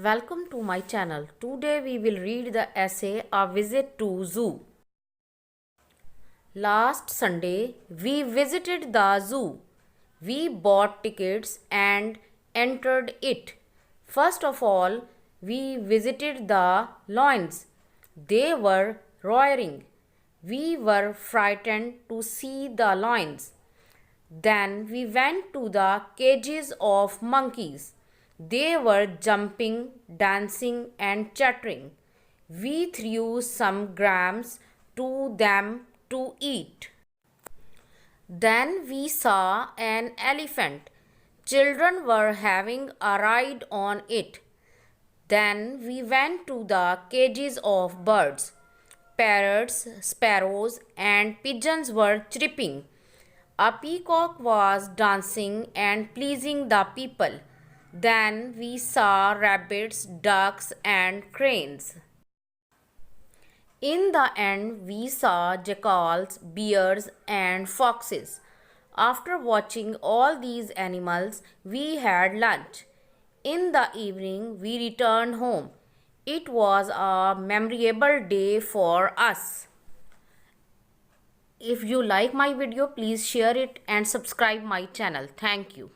Welcome to my channel. Today we will read the essay A Visit to Zoo. Last Sunday we visited the zoo. We bought tickets and entered it. First of all, we visited the lions. They were roaring. We were frightened to see the lions. Then we went to the cages of monkeys. They were jumping, dancing, and chattering. We threw some grams to them to eat. Then we saw an elephant. Children were having a ride on it. Then we went to the cages of birds. Parrots, sparrows, and pigeons were chirping. A peacock was dancing and pleasing the people. Then we saw rabbits, ducks, and cranes. In the end, we saw jackals, bears, and foxes. After watching all these animals, we had lunch. In the evening, we returned home. It was a memorable day for us. If you like my video, please share it and subscribe my channel. Thank you.